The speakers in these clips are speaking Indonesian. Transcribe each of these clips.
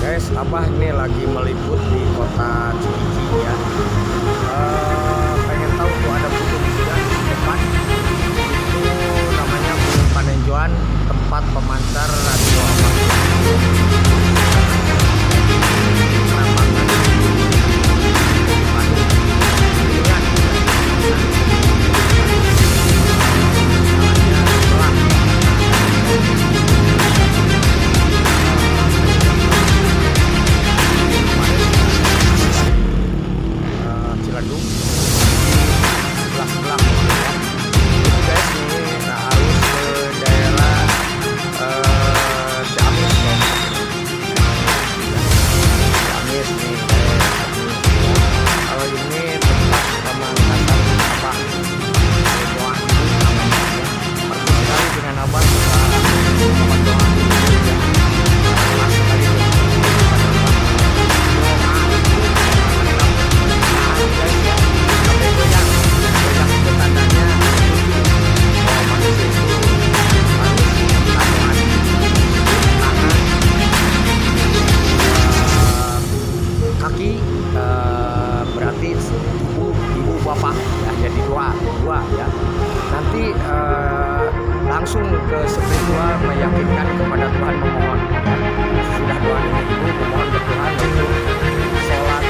Guys, Abah ini lagi meliput di kota Cikijing ya. Pengen tahu tuh ada gunung juga di depan. Itu namanya Gunung Panenjoan, tempat pemancar radio amatir. Ciledug sebelah ya. Itu guys ini harus ke daerah Ciamis guys. Ciamis nih guys. Kalau ini tempat pemangkasan apa? Doa itu namanya ya. Perlu sekali dengan Abah juga doa ya. Pas sekali berarti ibu bapak ya, jadi dua ya. Nanti langsung ke spiritual meyakinkan kepada Tuhan, memohon ya. Sudah doa dengan ibu, memohon ke Tuhan untuk sholat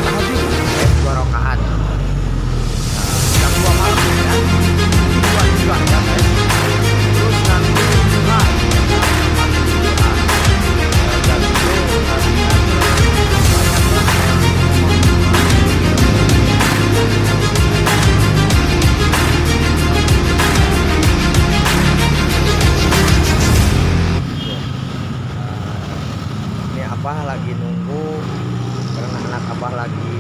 tahajud 2 rakaat jam 2 malam ya. Itu juga ya guys. Terus nanti dan itu ini Abah lagi nunggu karena anak Abah lagi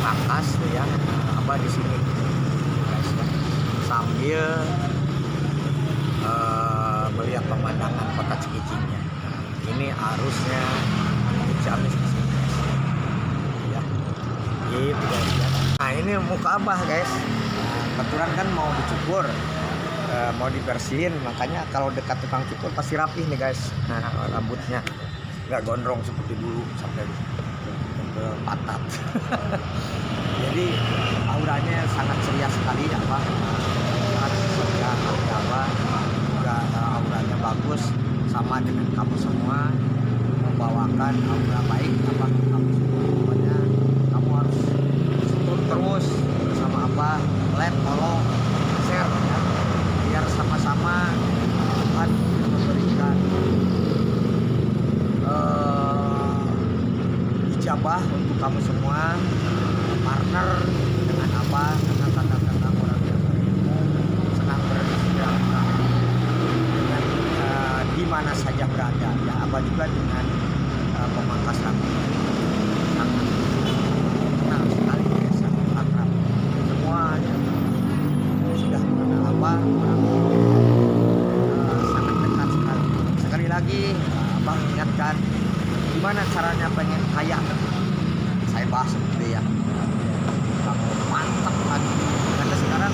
pangkas tuh ya. Abah di sini guys ya, sambil melihat pemandangan kota Cikijingnya. Ini arusnya Ciamis di sini guys. Ya, gitu guys ya. Nah ini muka Abah guys. Kebetulan kan mau dicukur, mau dibersihin, makanya kalau dekat tukang cukur pasti rapih nih guys. Nah rambutnya nggak gondrong seperti dulu sampai ke pantat. Jadi auranya sangat ceria sekali Abah. Sangat ceria Abah. Juga auranya bagus, sama dengan kamu semua, membawakan aura baik Abah kamu semua. Pokoknya kamu harus support terus bersama Abah, like, follow, share ya, biar sama-sama Tuhan memberikan ijabah untuk kamu semua, partner dengan Abah, karena kata-kata orang yang berilmu senang beristirahat dengan di mana saja berada ya. Abah juga dengan pemangkas rambut sangat kenal sekali ya, sangat akrab semua yang sudah mengenal Abah, sangat dekat sekali. Sekali lagi Abah mengingatkan gimana caranya pengen kaya, saya bahas seperti ya. Mantap lagi karena sekarang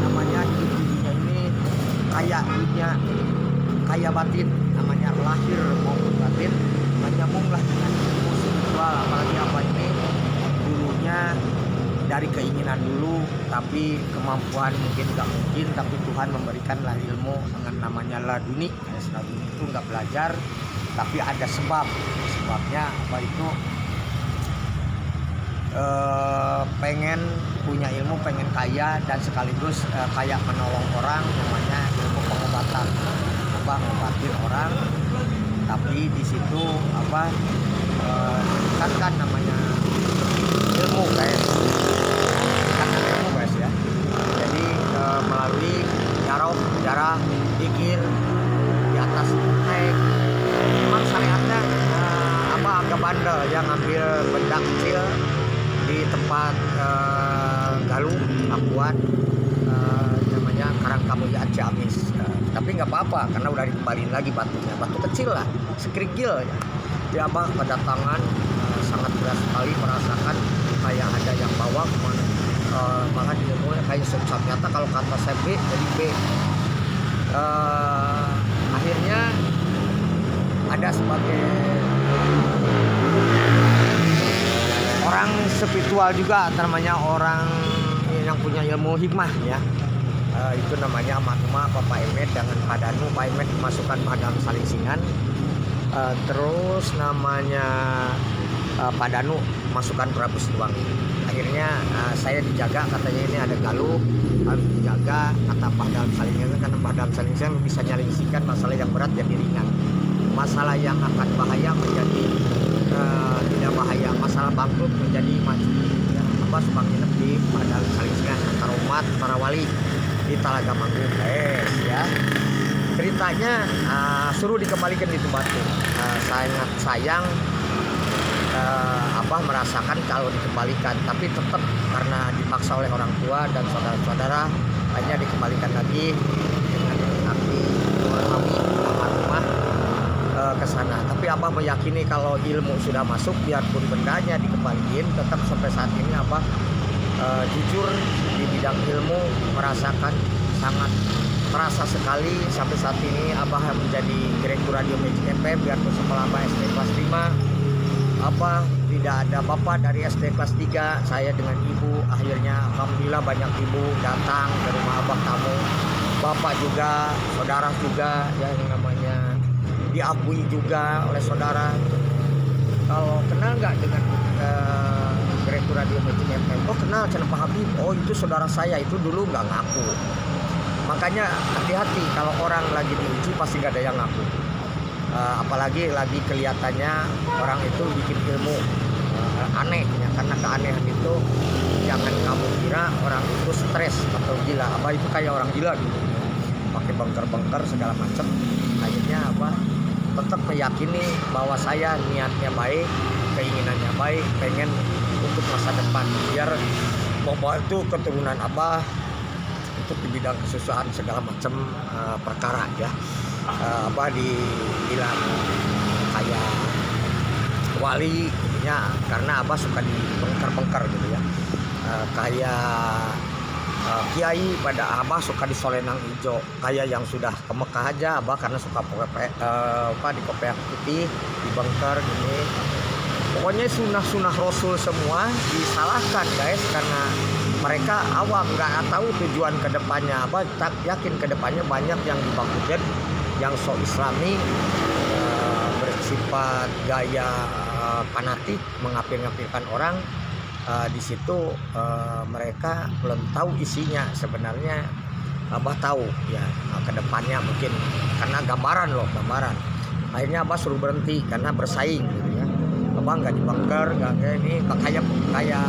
namanya hidup dunia ini kaya dunia, kaya batin, namanya lahir maupun batin, menyambunglah dengan ilmu spiritual. Apalagi Abah ini dulunya dari keinginan dulu, tapi kemampuan mungkin nggak mungkin, tapi Tuhan memberikanlah ilmu dengan namanya laduni. Laduni itu nggak belajar, tapi ada sebabnya Abah itu pengen punya ilmu, pengen kaya, dan sekaligus kayak menolong orang, namanya ilmu pengobatan. Abah ngobatin orang, tapi di situ Abah meningkatkan namanya ilmu guys, meningkatkan ilmu guys ya. Jadi melalui jarah, pikir di atas tek. Memang syariatnya Abah agak bandel yang ngambil benda kecil di tempat Galuh, Pakuan, namanya Karangkamuya Ciamis. Tapi nggak apa-apa karena udah dikembaliin lagi batunya, batu kecil lah, sekerikil ya. Di Abah pada tangan sangat berat sekali, merasakan kayak ada yang bawa kemana. Malah ilmunya kayak ternyata kalau kata saya B jadi B. ada sebagai orang spiritual juga, namanya orang yang punya ilmu hikmah ya. Itu namanya Amanuma Pak Emet dengan Pak Danu. Pak Emet dimasukkan Padang Salingsingan. Terus namanya Pak Danu masukkan Prabu Siliwangi. Akhirnya saya dijaga, katanya ini ada galuh harus dijaga, kata Pak Dalam Salingsingan, karena Pak Dalam Salingsingan bisa nyalingsingkan masalah yang berat jadi ringan, masalah yang akan bahaya menjadi tidak bahaya, masalah bangkrut menjadi maju. Ya, apa suka nginep di Pak Dalam Salingsingan antara umat para wali di Talaga Manggung, ya. Ceritanya suruh dikembalikan di Batu. Sangat sayang Abah merasakan kalau dikembalikan, tapi tetap karena dipaksa oleh orang tua dan saudara-saudara hanya dikembalikan lagi dengan arti rumah ke sana. Tapi Abah meyakini kalau ilmu sudah masuk, biarpun bendanya dikembalikan, tetap sampai saat ini Abah jujur di bidang ilmu merasakan sangat terasa sekali. Sampai saat ini Abah menjadi direktur Radio Magic FM, biarpun sekolah Abah SD kelas 5. Abah tidak ada bapak dari SD kelas 3, saya dengan ibu. Akhirnya alhamdulillah banyak ibu datang ke rumah Abah tamu. Bapak juga, saudara juga yang namanya diakui juga oleh saudara. Kalau kenal nggak dengan direktur Radio Magic FM? Oh kenal, Cana Pak Habib. Oh itu saudara saya, itu dulu nggak ngaku. Makanya hati-hati kalau orang lagi diuji pasti nggak ada yang ngaku. Apalagi lagi kelihatannya orang itu bikin ilmu aneh ya, karena keanehan itu jangan kamu kira orang itu stres atau gila. Abah itu kayak orang gila gitu, pakai bengker-bengker segala macam. Akhirnya Abah tetap meyakini bahwa saya niatnya baik, keinginannya baik, pengen untuk masa depan biar bawa itu keturunan Abah untuk di bidang kesusahan segala macam perkara ya. Abah dibilang kayak wali ya, karena Abah suka dibengkar-bengkar gitu ya. Kayak kiai pada Abah suka di Solenang hijau, kayak yang sudah ke Mekah aja Abah karena suka di kopiah putih dibengkar gini. Pokoknya sunah-sunah Rasul semua disalahkan guys, karena mereka awam nggak tahu tujuan kedepannya. Abah tak yakin kedepannya banyak yang dibangkitkan yang so islami, bersifat gaya fanatik, mengapir-ngapirkan orang. Di situ mereka belum tahu isinya. Sebenarnya Abah tahu ya kedepannya mungkin karena gambaran. Akhirnya Abah suruh berhenti karena bersaing gitu ya. Abah nggak dibangker, nggak kayak ini, kayak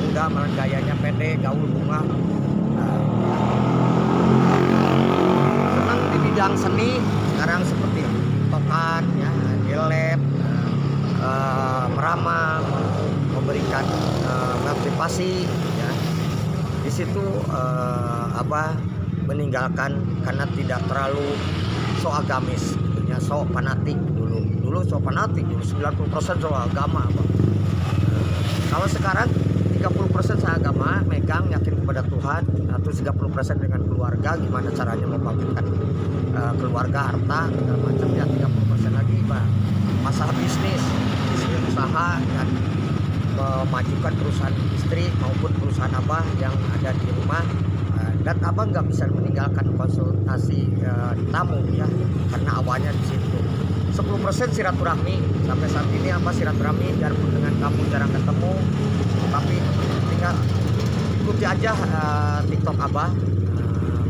muda malah gayanya pendek, gaul bunga. Di bidang seni sekarang seperti tokan ya, gelep, meramal, memberikan motivasi ya. Di situ Abah meninggalkan karena tidak terlalu so agamis gitu ya, so fanatik dulu so fanatik dulu 90% so agama Abah. Kalau sekarang 30% saya agama, megang yakin kepada Tuhan, atau 30% dengan keluarga, gimana caranya membangkitkan keluarga, harta, segala macam ya. 30% lagi masalah bisnis usaha dan memajukan perusahaan istri maupun perusahaan Abah yang ada di rumah. Dan Abah nggak bisa meninggalkan konsultasi tamu ya, karena awalnya di situ. 10% silaturahmi, sampai saat ini Abah silaturahmi biarpun dengan kamu jarang ketemu, tapi tinggal ikuti aja TikTok Abah.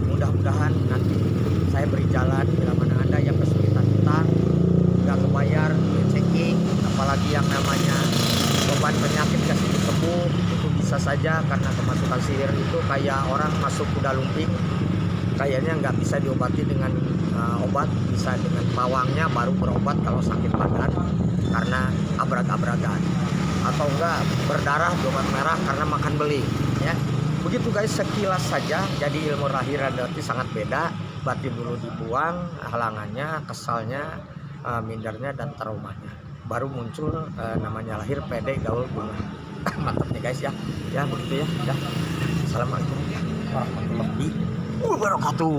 Mudah-mudahan nanti saya beri jalan bila mana Anda yang kesulitan utang, nggak kebayar, checking, apalagi yang namanya beban penyakit kasih sembuh, itu bisa saja karena kemasukan sihir itu kayak orang masuk kuda lumping, kayaknya nggak bisa diobati dengan obat, bisa dengan pawangnya baru berobat kalau sakit badan karena abrag-abragan, atau enggak berdarah obat merah karena makan beli ya. Begitu guys, sekilas saja. Jadi ilmu lahir berarti sangat beda. Batin dulu dibuang halangannya, kesalnya, mindernya dan traumanya, baru muncul namanya lahir, pede, gaul, bunga. Mantap nih guys ya. Ya begitu ya. Assalamualaikum warahmatullahi wabarakatuh.